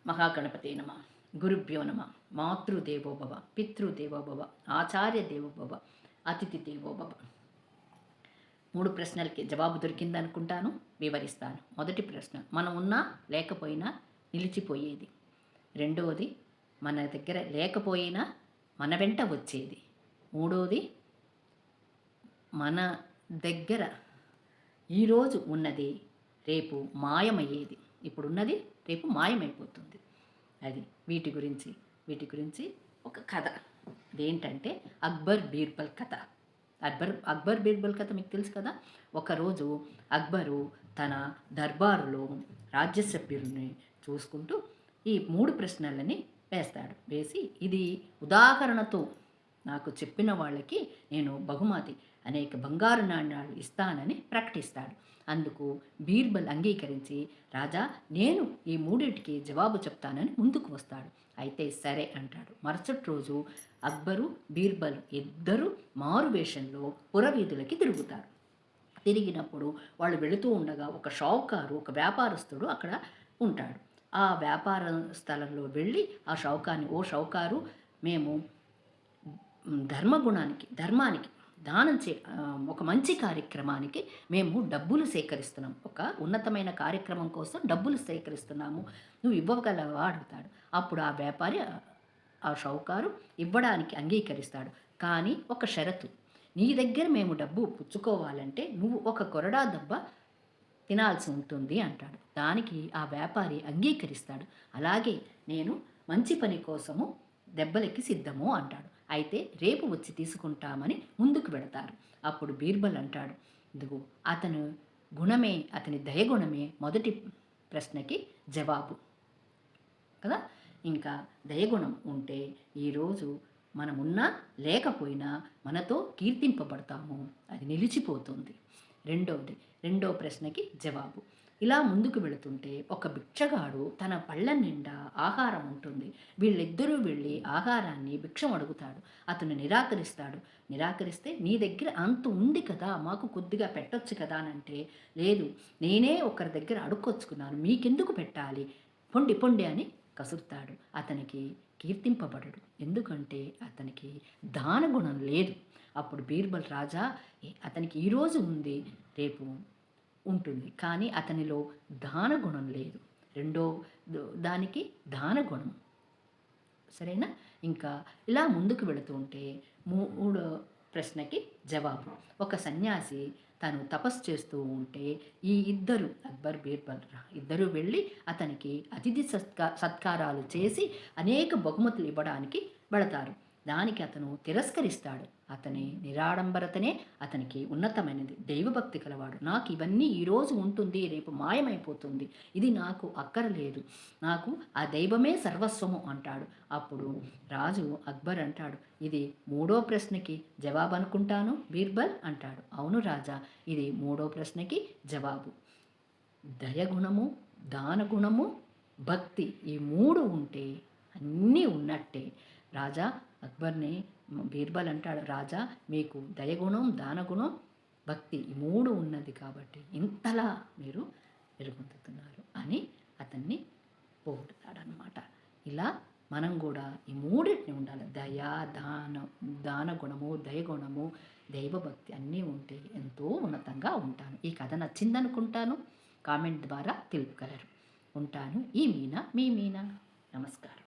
మహాగణపతే నమ. గురుభ్యో నమ. మాతృదేవో భవ, పితృదేవో భవ, ఆచార్య దేవో భవ, అతిథి దేవో భవ. 3 ప్రశ్నలకి జవాబు దొరికిందనుకుంటాను, వివరిస్తాను. మొదటి ప్రశ్న, మనం ఉన్నా లేకపోయినా నిలిచిపోయేది. రెండవది, మన దగ్గర లేకపోయినా మన వెంట వచ్చేది. మూడవది, మన దగ్గర ఈరోజు ఉన్నది రేపు మాయమయ్యేది. ఇప్పుడున్నది రేపు మాయమైపోతుంది. అది వీటి గురించి ఒక కథ. అదేంటంటే అక్బర్ బీర్బల్ కథ. అక్బర్ బీర్బల్ కథ మీకు తెలుసు కదా. ఒకరోజు అక్బరు తన దర్బారులో రాజ్యసభ్యుల్ని చూసుకుంటూ ఈ 3 ప్రశ్నలని వేసి ఇది ఉదాహరణతో నాకు చెప్పిన వాళ్ళకి నేను బహుమతి అనేక బంగారు నాణ్యాలు ఇస్తానని ప్రకటిస్తాడు. అందుకు బీర్బల్ అంగీకరించి, రాజా నేను ఈ 3టికి జవాబు చెప్తానని ముందుకు వస్తాడు. అయితే సరే అంటాడు. మరుసటి రోజు అక్బరు బీర్బల్ ఇద్దరు మారువేషంలో పురవీధులకి తిరుగుతారు. తిరిగినప్పుడు వాళ్ళు వెళుతూ ఉండగా ఒక షావుకారు, ఒక వ్యాపారస్తుడు అక్కడ ఉంటాడు. ఆ వ్యాపార స్థలంలో వెళ్ళి ఆ షావుకారుని, ఓ షావుకారు, మేము ధర్మానికి దానం ఒక మంచి కార్యక్రమానికి మేము డబ్బులు సేకరిస్తున్నాం, ఒక ఉన్నతమైన కార్యక్రమం కోసం డబ్బులు సేకరిస్తున్నాము, నువ్వు ఇవ్వగలవా అడుగుతాడు. అప్పుడు ఆ వ్యాపారి, ఆ షావుకారు ఇవ్వడానికి అంగీకరిస్తాడు. కానీ ఒక షరతు, నీ దగ్గర మేము డబ్బు పుచ్చుకోవాలంటే నువ్వు ఒక కొరడా దెబ్బ తినాల్సి ఉంటుంది అంటాడు. దానికి ఆ వ్యాపారి అంగీకరిస్తాడు. అలాగే నేను మంచి పని కోసము దెబ్బలకి సిద్ధము అంటాడు. అయితే రేపు వచ్చి తీసుకుంటామని ముందుకు పెడతారు. అప్పుడు బీర్బల్ అంటాడు, ఇదిగో అతని దయగుణమే మొదటి ప్రశ్నకి జవాబు కదా. ఇంకా దయగుణం ఉంటే ఈరోజు మనమున్నా లేకపోయినా మనతో కీర్తింపబడతాము, అది నిలిచిపోతుంది. రెండో ప్రశ్నకి జవాబు. ఇలా ముందుకు వెళుతుంటే ఒక భిక్షగాడు, తన పళ్ళ నిండా ఆహారం ఉంటుంది. వీళ్ళిద్దరూ వెళ్ళి ఆహారాన్ని భిక్షం అడుగుతాడు. అతను నిరాకరిస్తే, నీ దగ్గర అంత ఉంది కదా, మాకు కొద్దిగా పెట్టొచ్చు కదా అని అంటే, లేదు, నేనే ఒకరి దగ్గర అడుక్కొచ్చుకున్నాను, మీకెందుకు పెట్టాలి, పొండి అని కసురుతాడు. అతనికి కీర్తింపబడడు, ఎందుకంటే అతనికి దానగుణం లేదు. అప్పుడు బీర్బల్, రాజా, అతనికి ఈరోజు ఉంది, రేపు ఉంటుంది, కానీ అతనిలో దానగుణం లేదు. దానికి దానగుణం, సరేనా. ఇంకా ఇలా ముందుకు వెళుతూ ఉంటే 3వ ప్రశ్నకి జవాబు. ఒక సన్యాసి తను తపస్సు చేస్తూ ఉంటే ఈ ఇద్దరు, అక్బర్ బీర్బల్ ఇద్దరు వెళ్ళి అతనికి అతిథి సత్కారాలు చేసి అనేక బహుమతులు ఇవ్వడానికి వెళతారు. దానికి అతను తిరస్కరిస్తాడు. అతని నిరాడంబరతనే అతనికి ఉన్నతమైనది, దైవభక్తి కలవాడు. నాకు ఇవన్నీ ఈరోజు ఉంటుంది, రేపు మాయమైపోతుంది, ఇది నాకు అక్కరలేదు, నాకు ఆ దైవమే సర్వస్వము అంటాడు. అప్పుడు రాజు అక్బర్ అంటాడు, ఇది 3వ ప్రశ్నకి జవాబు అనుకుంటాను బీర్బల్ అంటాడు. అవును రాజా, ఇది 3వ ప్రశ్నకి జవాబు. దయగుణము, దానగుణము, భక్తి, ఈ 3 ఉంటే అన్నీ ఉన్నట్టే. రాజా అక్బర్ని బీర్బల్ అంటాడు, రాజా మీకు దయగుణం, దానగుణం, భక్తి ఈ 3 ఉన్నది కాబట్టి ఇంతలా మీరు వెలుగొందుతున్నారు అని అతన్ని పొగుడుతాడనమాట. ఇలా మనం కూడా ఈ 3టిని ఉండాలి. దానగుణము, దయగుణము, దైవభక్తి అన్నీ ఉంటే ఎంతో ఉన్నతంగా ఉంటాను. ఈ కథ నచ్చిందనుకుంటాను. కామెంట్ ద్వారా తెలుపగలరు. ఉంటాను. ఈ మీనా, మీ మీనా. నమస్కారం.